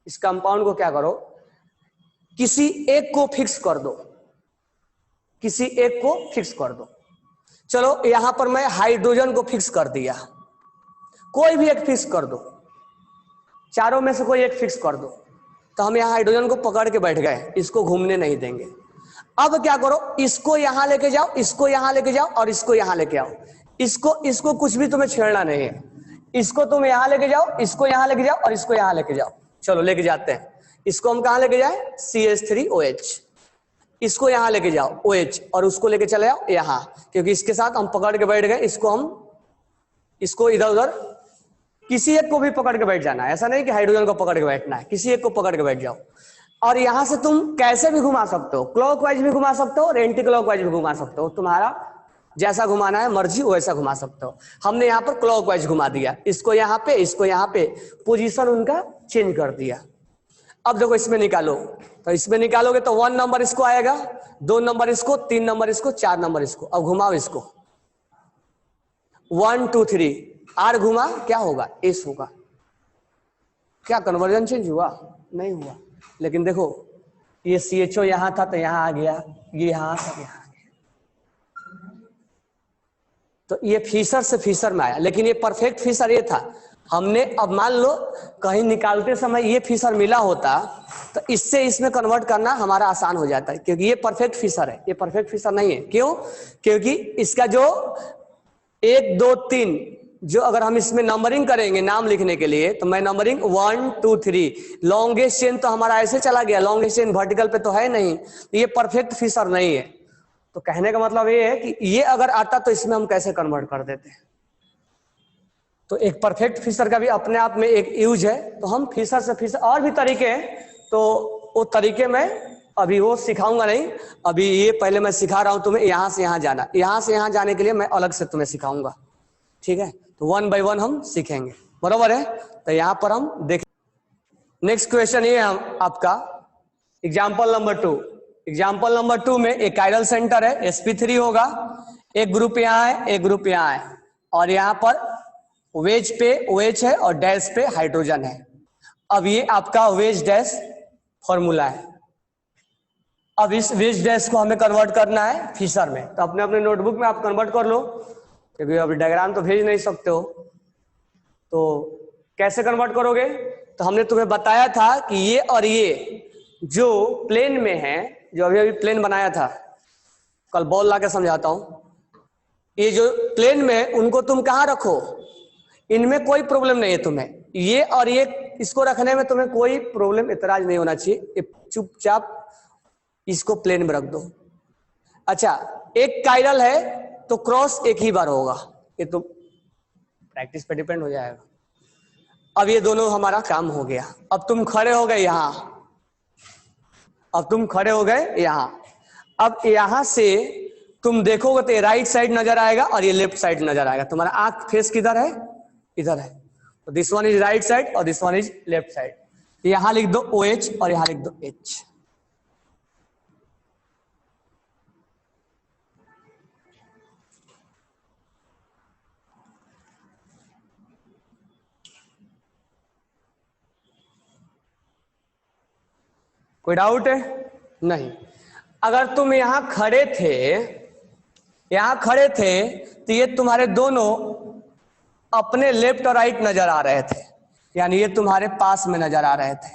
इस कंपाउंड को क्या करो, किसी एक को फिक्स कर दो, किसी एक को फिक्स कर दो। चलो यहां पर मैं हाइड्रोजन को फिक्स कर दिया, कोई भी एक फिक्स कर दो, चारों में से कोई एक फिक्स कर दो। तो हम यहां हाइड्रोजन को पकड़ के बैठ गए, इसको घूमने नहीं देंगे। अब क्या करो, इसको यहां लेके जाओ, इसको यहां लेके जाओ, और इसको यहां लेके आओ। इसको कुछ भी तुम्हें छेड़ना नहीं है, इसको तुम यहां लेके जाओ, इसको यहां लेके जाओ, और इसको यहां लेके जाओ। चलो लेके जाते हैं, इसको हम कहां लेके जाए, CH3OH, इसको यहां लेके जाओ OH, और उसको लेके चले जाओ यहां, क्योंकि इसके साथ हम पकड़ के बैठ गए। इसको इधर उधर किसी एक को भी पकड़ के बैठ जाना है, ऐसा नहीं कि हाइड्रोजन को पकड़ के बैठना है, किसी एक को पकड़ के बैठ जाओ। और यहां से तुम कैसे भी घुमा सकते हो, क्लॉकवाइज भी घुमा सकते हो और एंटी क्लॉकवाइज भी घुमा सकते हो, तुम्हारा जैसा घुमाना है मर्जी वैसा घुमा सकते हो। हमने यहाँ पर क्लॉकवाइज घुमा दिया, इसको यहाँ पे, इसको यहाँ पे, पोजीशन उनका चेंज कर दिया। अब देखो इसमें निकालो, तो इसमें निकालोगे तो 1 नंबर इसको आएगा, 2 नंबर इसको, 3 नंबर इसको, 4 नंबर इसको। अब घुमाओ इसको, 1 2 3 R घुमा, क्या होगा, S होगा। क्या कन्वर्जन चेंज हुआ, नहीं हुआ। लेकिन देखो ये CHO यहां था तो यहां आ गया, ये यहां था यहां आ गया, तो ये फिशर से फिशर में आया। लेकिन ये परफेक्ट फिशर ये था, हमने अब मान लो कहीं निकालते समय ये फिशर मिला होता तो इससे इसमें कन्वर्ट करना हमारा आसान हो जाता है, क्योंकि ये परफेक्ट फिशर है, ये परफेक्ट फिशर नहीं है। क्यों, क्योंकि इसका जो 1 2 3 जो अगर हम इसमें नंबरिंग करेंगे नाम लिखने के लिए, तो मैं नंबरिंग 1 2 3, लॉन्गेस्ट चेन तो हमारा ऐसे चला गया, लॉन्गेस्ट चेन वर्टिकल पे तो है नहीं, ये परफेक्ट फिशर नहीं है। तो कहने का मतलब ये है कि ये अगर आता तो इसमें हम कैसे कन्वर्ट कर देते हैं। तो एक परफेक्ट फिशर का भी अपने आप में एक यूज है। तो हम फिशर से फिशर, और भी तरीके हैं, तो वो तरीके में अभी वो सिखाऊंगा नहीं, अभी ये पहले मैं सिखा रहा हूं तुम्हें यहां से यहां जाना, यहां से यहां जाने के लिए मैं अलग से तुम्हें सिखाऊंगा, ठीक है। तो 1 बाय 1 हम सीखेंगे, बरोबर है। तो यहां पर हम देखें, नेक्स्ट क्वेश्चन ये है आपका एग्जाम्पल नंबर 2। एग्जाम्पल नंबर 2 में एक कायरल सेंटर है, sp3 होगा, एक ग्रुप यहाँ है, एक ग्रुप यहाँ है, और यहाँ पर वेज पे OH है और डैश पे हाइड्रोजन है। अब ये आपका वेज डैश फॉर्मूला है। अब इस वेज डैश को हमें कन्वर्ट करना है फिशर में, तो अपने अपने नोटबुक में आप कन्वर्ट कर लो, क्योंकि अभी डायग्राम तो भेज नहीं सकते हो। तो कैसे कन्वर्ट करोगे, तो हमने तुम्हें बताया था कि ये और ये जो प्लेन में है, जो अभी अभी प्लेन बनाया था, कल बॉल ला के समझाता हूं, ये जो प्लेन में है उनको तुम कहां रखो, इनमें कोई प्रॉब्लम नहीं है तुम्हें, ये और ये इसको रखने में तुम्हें कोई प्रॉब्लम इतराज नहीं होना चाहिए, चुपचाप इसको प्लेन में रख दो। अच्छा, एक कायरल है तो क्रॉस एक ही बार होगा, ये तो प्रैक्टिस पे डिपेंड हो जाएगा। अब ये दोनों हमारा काम हो गया। अब तुम खड़े हो गए यहां, अब तुम खड़े हो गए यहां, अब यहां से तुम देखोगे तो ये राइट साइड नजर आएगा और ये लेफ्ट साइड नजर आएगा। तुम्हारा आंख फेस किधर है, इधर है, तो this one is right side और this one is left side. यहां लिख दो OH और यहां लिख दो H। कोई डाउट है, नहीं। अगर तुम यहां खड़े थे तो ये तुम्हारे दोनों अपने लेफ्ट और राइट नजर आ रहे थे, यानी ये तुम्हारे पास में नजर आ रहे थे।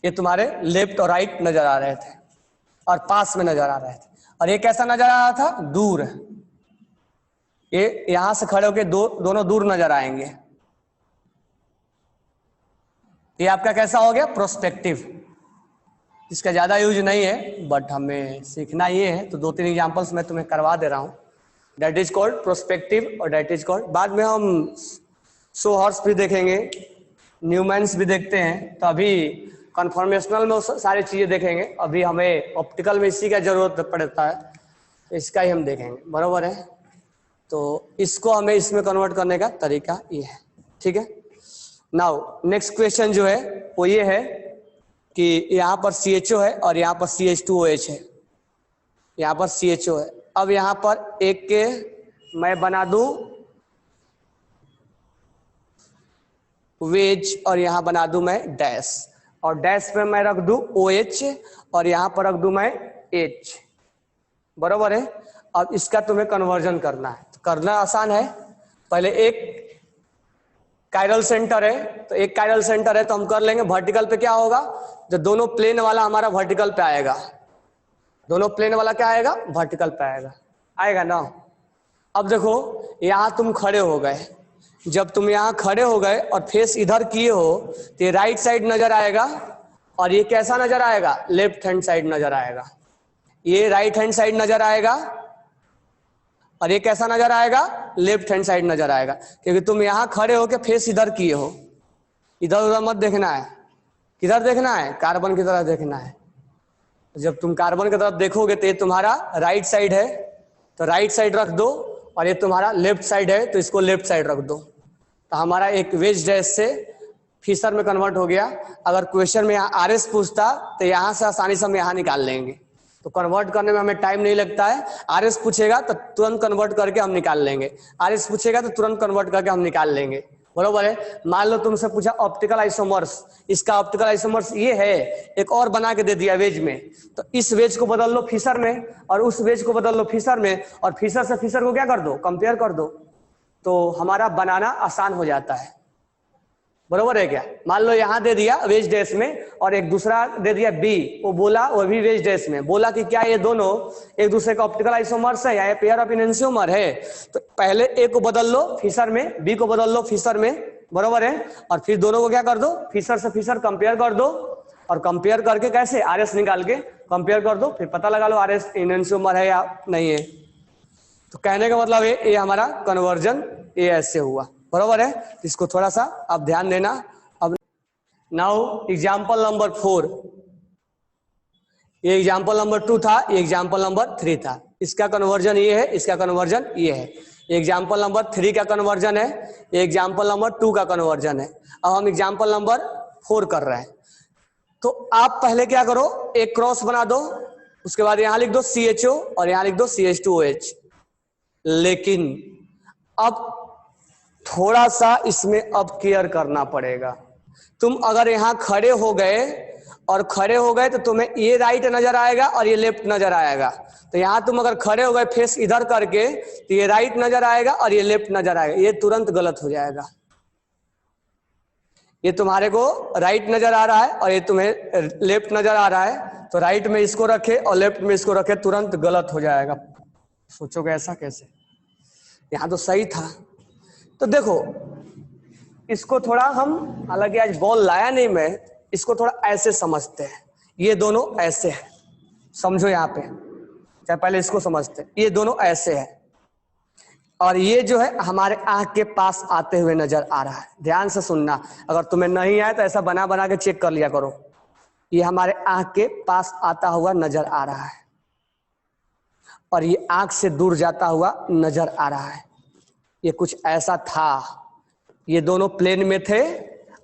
ये तुम्हारे लेफ्ट और राइट नजर आ रहे थे और पास में नजर आ रहे थे, और ये कैसा नजर आ रहा था, दूर। ये यहां से खड़े होके दोनों दूर नजर आएंगे। ये आपका कैसा हो गया, प्रोस्पेक्टिव। इसका ज्यादा यूज नहीं है बट हमें सीखना ये है, तो 2-3 एग्जांपल्स मैं तुम्हें करवा दे रहा हूं। दैट इज कॉल्ड प्रोस्पेक्टिव और दैट इज कॉल्ड, बाद में हम शो हॉर्स भी देखेंगे, न्यूमैन्स भी देखते हैं, तो अभी कन्फॉर्मेशनल में सारी चीजें देखेंगे। अभी हमें ऑप्टिकल में इसी का जरूरत पड़ता है, तो इसका ही हम देखेंगे, बराबर है। तो इसको हमें इसमें कन्वर्ट करने का तरीका ये है, ठीक है। नाउ नेक्स्ट क्वेश्चन जो है वो ये है कि यहाँ पर CHO है और यहाँ पर CH2OH है, यहाँ पर CHO है। अब यहाँ पर एक के मैं बना दूं वेज और यहाँ बना दूं मैं डैश, और डैश पे मैं रख दूं OH और यहाँ पर रख दूं मैं H, बराबर है। अब इसका तुम्हें कन्वर्जन करना है, तो करना आसान है। पहले एक कायरल सेंटर है, तो एक कायरल सेंटर है तो हम कर लेंगे वर्टिकल पे क्या होगा, जो दोनों प्लेन वाला हमारा वर्टिकल पे आएगा, दोनों प्लेन वाला क्या आएगा, वर्टिकल पे आएगा, आएगा ना। अब देखो यहाँ तुम खड़े हो गए, जब तुम यहाँ खड़े हो गए और फेस इधर किए हो तो ये राइट साइड नजर आएगा और ये कैसा नजर आएगा, लेफ्ट हैंड साइड नजर आएगा। ये राइट हैंड साइड नजर आएगा और ये कैसा नजर आएगा, लेफ्ट हैंड साइड नजर आएगा, क्योंकि तुम यहाँ खड़े होके फेस इधर किए हो। इधर उधर मत देखना है, किधर देखना है, कार्बन की तरफ देखना है। जब तुम कार्बन की तरफ देखोगे तो ये तुम्हारा राइट साइड है, तो राइट साइड रख दो, और ये तुम्हारा लेफ्ट साइड है तो इसको लेफ्ट साइड रख दो। तो हमारा एक वेज डैश से फिशर में कन्वर्ट हो गया। अगर क्वेश्चन में यहाँ RS पूछता तो यहाँ से आसानी से हम यहाँ निकाल लेंगे, तो कन्वर्ट करने में हमें टाइम नहीं लगता है। RS पूछेगा तो तुरंत कन्वर्ट करके हम निकाल लेंगे, RS पूछेगा तो तुरंत कन्वर्ट करके हम निकाल लेंगे, बरोबर है। मान लो तुमसे पूछा ऑप्टिकल आइसोमर्स, इसका ऑप्टिकल आइसोमर्स ये है, एक और बना के दे दिया वेज में, तो इस वेज को बदल लो फिशर में और उस वेज को बदल लो फिशर में, और फिशर से फिशर को क्या कर दो, कंपेयर कर दो, तो हमारा बनाना आसान हो जाता है, बरोबर है क्या। मान लो यहाँ दे दिया वेज डैश में और एक दूसरा दे दिया B, वो बोला वो भी वेज डैश में, बोला कि क्या ये दोनों एक दूसरे का ऑप्टिकल आइसोमर्स है या ये पेयर ऑफ एनेंटियोमर है, तो पहले A को बदल लो फिशर में, B को बदल लो फिशर में, बरोबर है, और फिर दोनों को क्या कर दो, फिशर से फिशर कंपेयर कर दो, और कंपेयर करके कैसे, RS निकाल के कंपेयर कर दो, फिर पता लगा लो RS एनेंटियोमर है या नहीं है। तो कहने का मतलब ये हमारा कन्वर्जन ये ऐसे हुआ, बरोबर है। इसको थोड़ा सा अब ध्यान देना। अब नाउ एग्जाम्पल नंबर 4, ये एग्जाम्पल नंबर 2 था, ये एग्जाम्पल नंबर 3 था। इसका कन्वर्जन ये है, इसका कन्वर्जन ये है। एग्जाम्पल नंबर 3 का कन्वर्जन है, ये एग्जाम्पल नंबर 2 का कन्वर्जन है। अब हम एग्जाम्पल नंबर 4 कर रहे हैं। तो आप पहले क्या करो, एक क्रॉस बना दो, उसके बाद यहां लिख दो CHO और यहां लिख दो CH2OH। लेकिन अब थोड़ा सा इसमें अब केयर करना पड़ेगा। तुम अगर यहां खड़े हो गए तो तुम्हें ये राइट नजर आएगा और ये लेफ्ट नजर आएगा। तो यहां तुम अगर खड़े हो गए फेस इधर करके तो ये राइट नजर आएगा और ये लेफ्ट नजर आएगा, ये तुरंत गलत हो जाएगा। ये तुम्हारे को राइट नजर आ रहा है और ये तुम्हें लेफ्ट नजर आ रहा है, तो राइट में इसको रखे और लेफ्ट में इसको रखे, तुरंत गलत हो जाएगा। सोचोगे ऐसा कैसे, यहां तो सही था। तो देखो इसको थोड़ा हम, हालांकि आज बॉल लाया नहीं मैं, इसको थोड़ा ऐसे समझते हैं। ये दोनों ऐसे हैं, समझो यहाँ पे, चाहे पहले इसको समझते हैं। ये दोनों ऐसे हैं और ये जो है हमारे आंख के पास आते हुए नजर आ रहा है। ध्यान से सुनना, अगर तुम्हें नहीं आए तो ऐसा बना बना के चेक कर लिया करो। ये हमारे आंख के पास आता हुआ नजर आ रहा है और ये आंख से दूर जाता हुआ नजर आ रहा है। ये कुछ ऐसा था, ये दोनों प्लेन में थे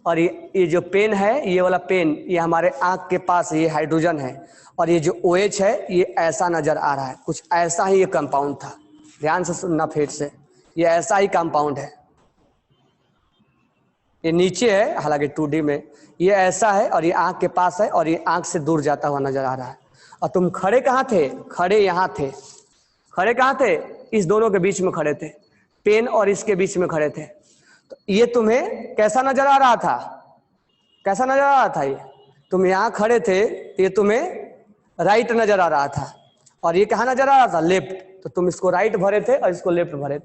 और ये जो पेन है, ये वाला पेन, ये हमारे आंख के पास, ये हाइड्रोजन है, और ये जो OH है ये ऐसा नजर आ रहा है। कुछ ऐसा ही ये कंपाउंड था, ध्यान से सुनना फिर से, ये ऐसा ही कंपाउंड है। ये नीचे है हालांकि 2D में, ये ऐसा है और ये आंख के पास है और ये आंख से दूर जाता हुआ नजर आ रहा है। और तुम खड़े कहाँ थे, खड़े यहाँ थे। खड़े कहाँ थे, इस दोनों के बीच में खड़े थे, पेन और इसके बीच में खड़े थे। तो ये तुम्हें कैसा नजर आ रहा था, कैसा नजर आ रहा था ये, तुम यहाँ खड़े थे तो ये तुम्हें राइट नजर आ रहा था, और ये कहाँ नजर आ रहा था, लेफ्ट। तो तुम इसको राइट भरे थे और इसको लेफ्ट भरे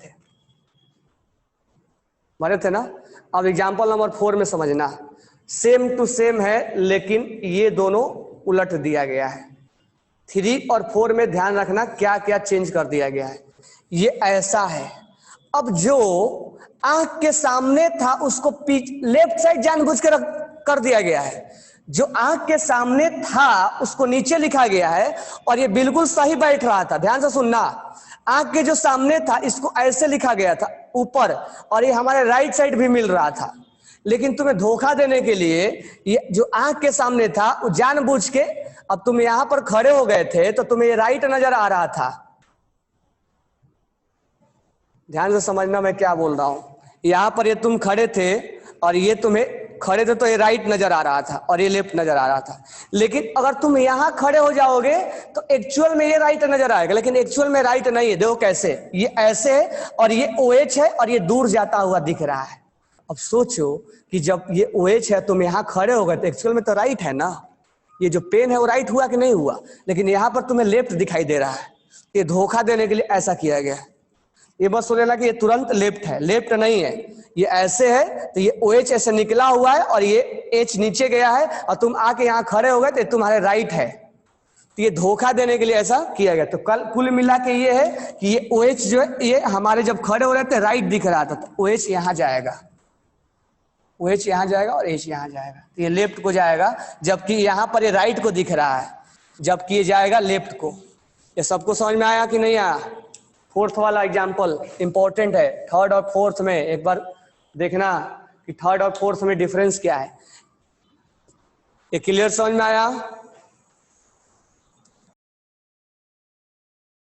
थे ना। अब एग्जाम्पल नंबर 4 में समझना, सेम टू सेम है लेकिन ये दोनों उलट दिया गया है। 3 और 4 में ध्यान रखना क्या क्या चेंज कर दिया गया है। ये ऐसा है, अब जो आंख के सामने था उसको लेफ्ट साइड जानबूझ के कर दिया गया है। जो आंख के सामने था उसको नीचे लिखा गया है, और ये बिल्कुल सही बैठ रहा था। ध्यान से सुनना, आंख के जो सामने था इसको ऐसे लिखा गया था ऊपर, और ये हमारे राइट साइड भी मिल रहा था। लेकिन तुम्हें धोखा देने के लिए ये जो आंख के सामने था वो जानबूझ के, अब तुम यहां पर खड़े हो गए थे तो तुम्हें ये राइट नजर आ रहा था। ध्यान से समझना मैं क्या बोल रहा हूं। यहां पर ये तुम खड़े थे और ये तुम्हें खड़े थे तो ये राइट नजर आ रहा था और ये लेफ्ट नजर आ रहा था। लेकिन अगर तुम यहां खड़े हो जाओगे तो एक्चुअल में ये राइट नजर आएगा, लेकिन एक्चुअल में राइट नहीं है। देखो कैसे, ये ऐसे है और ये OH है और ये दूर जाता हुआ दिख रहा है। अब सोचो कि जब ये OH है तुम यहां खड़े हो गए तो एक्चुअल में तो राइट है ना। ये जो पेन है वो राइट हुआ कि नहीं हुआ, लेकिन यहां पर तुम्हें लेफ्ट दिखाई दे रहा है। ये धोखा देने के लिए ऐसा किया गया है। ये बस सुन लेना कि ये तुरंत लेफ्ट है, लेफ्ट नहीं है। ये ऐसे है तो ये OH ऐसे निकला हुआ है और ये H नीचे गया है, और तुम आके यहाँ खड़े हो गए तो तुम्हारे राइट है। तो ये धोखा देने के लिए ऐसा किया गया। तो कुल मिला के ये है कि ये OH जो है ये हमारे जब खड़े हो रहे थे राइट दिख रहा था, तो OH यहाँ जाएगा, OH यहाँ जाएगा और H यहाँ जाएगा, तो ये लेफ्ट को जाएगा। जबकि यहाँ पर ये राइट को दिख रहा है, जबकि ये जाएगा लेफ्ट को। ये सबको समझ में आया कि नहीं आया? 4th वाला एग्जाम्पल इंपॉर्टेंट है। 3rd और 4th में एक बार देखना कि 3rd और 4th में डिफरेंस क्या है। ये क्लियर समझ में आया?